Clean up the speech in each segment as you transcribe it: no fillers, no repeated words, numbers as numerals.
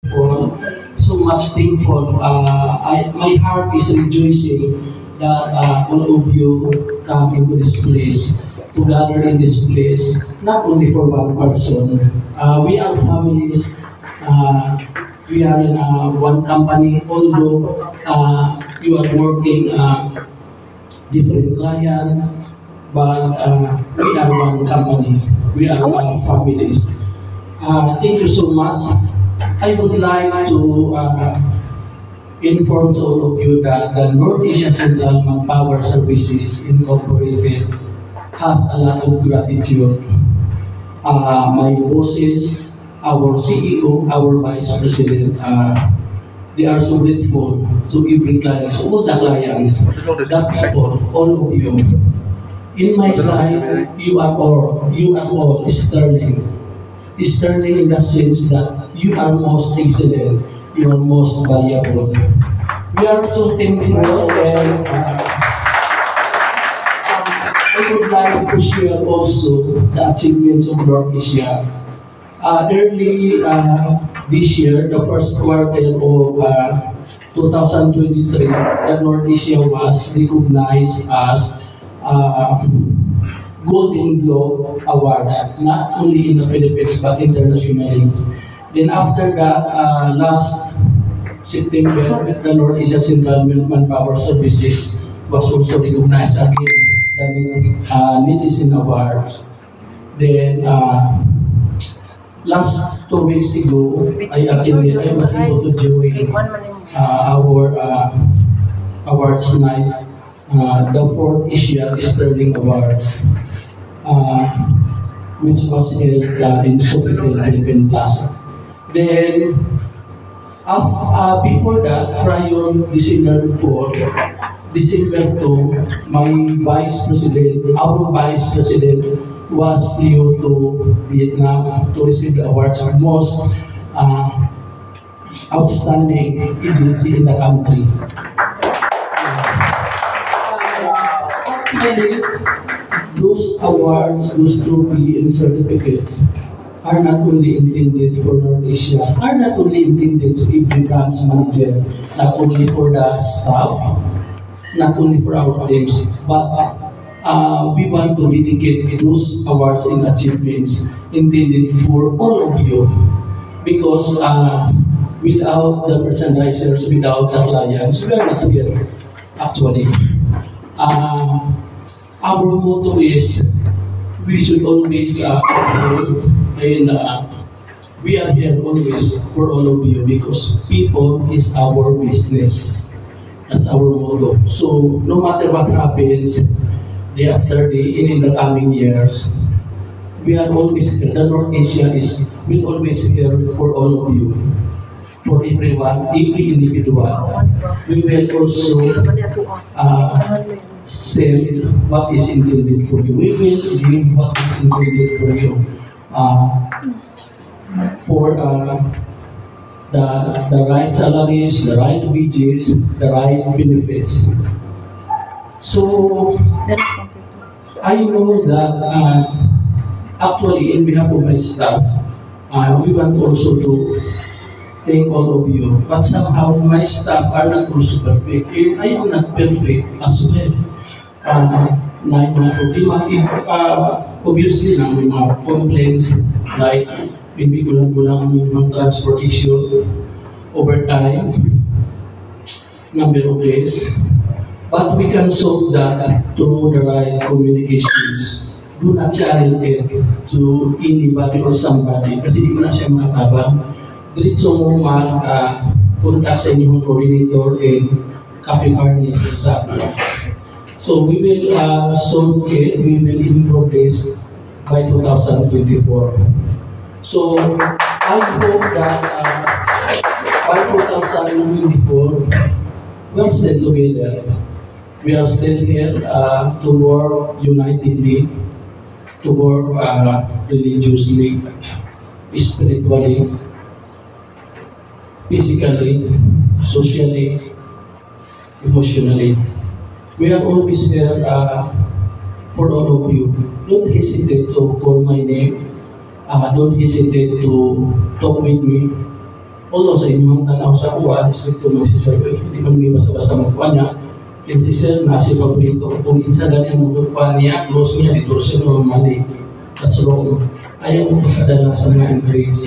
thankful, so much thankful. My heart is rejoicing that all of you come into this place, to gather in this place, not only for one person. We are families. Uh, we are in one company, although you are working different client, but we are one company. We are families. Thank you so much. I would like to inform to all of you that the North Asia Central Manpower Services Incorporated has a lot of gratitude. My bosses, our CEO, our Vice President, they are so grateful to every client, so all the clients, that people, all of you. In my side, you are all sterling. Sterling in the sense that you are most excellent, you are most valuable. We are so thankful and I would like to share also the achievements of North Asia. Early this year, the first quarter of 2023, the North Asia was recognized as uh, Golden Globe Awards, not only in the Philippines but internationally. Then after that, last September, the North Asia Central Manpower Services was also recognized again, the Netizen Awards. Then last 2 weeks ago, I was able to join our awards night, the fourth Asia Sterling Awards, uh, which was held in Sofitel, Philippine Plaza. Then, before that, prior December 4, December 2, my Vice President, our Vice President, was flew to Vietnam to receive the awards for most outstanding agency in the country. Actually, those awards, those trophy and certificates are not only intended for North Asia, are not only intended to every branch manager, not only for the staff, not only for our teams, but we want to dedicate those awards and achievements intended for all of you. Because without the merchandisers, without the clients, we are not here, actually. Uh, our motto is we should always and we are here always for all of you because people is our business. That's our motto. So no matter what happens, day after day, and in the coming years, we are always here. The North Asia is will always here for all of you, for everyone, every individual. We will also sell what is intended for you. We will give what is intended for you. For the right salaries, the right wages, the right benefits. So I know that actually, in behalf of my staff, we want also to thank all of you. But somehow my staff are not also perfect. And I am not perfect as well. Obviously, may mga complaints like maybe kulang-kulang ng transportation overtime, number of days. But we can solve that through the right communications. Do not challenge it to anybody or somebody kasi di mo na siya makatabang. Diretso mo mag-contact sa inyong coordinator and copy partners sa akin. So we will solve it, we will improve this by 2024. So I hope that by 2024, we're still together. We are still here to work unitedly, to work religiously, spiritually, physically, socially, emotionally. We are always here for all of you. Don't hesitate to call my name. Don't hesitate to talk with me. Although sa inyong tanaw sa kuha, stricto mo si Sir, hindi man may basta-basta magkuha niya. Kaya si Sir, nasi paborito. Kung isa ganyan magkuha niya, close niya, dito siya normally. That's wrong. Ayaw mo pagkadala sa mga grades.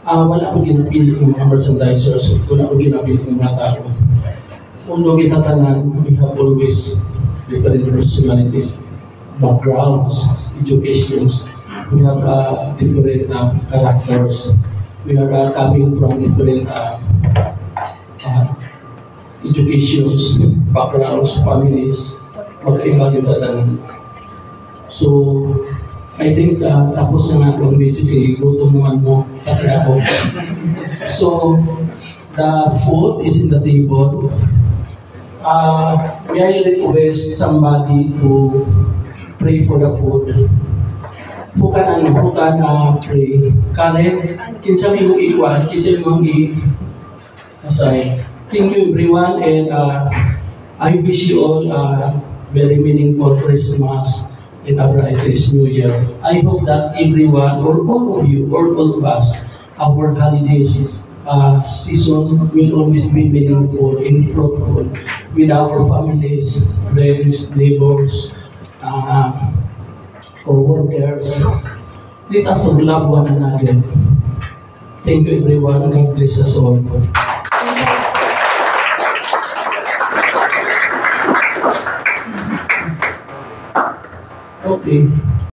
Wala akong ginapili ng mga merchandisers. Wala akong ginapili ng mga tao. Although kita tanan, we have always different personalities, backgrounds, educations. We have different characters. We are coming from different educations, backgrounds, families, magkaiba yung tanan. So, I think tapos na nga kung basis, gutom naman mo, pati ako. So, the food is in the table. May I request somebody to pray for the food? Bukan pray. Karen, kinsa mi mo iwan, kinsa mo asay. Thank you everyone, and I wish you all a very meaningful Christmas and a brightest New Year. I hope that everyone, or all of you, or all of us, our holidays season will always be meaningful and fruitful with our families, friends, neighbors, co-workers. Let us love one another. Thank you everyone. God bless us all. Okay.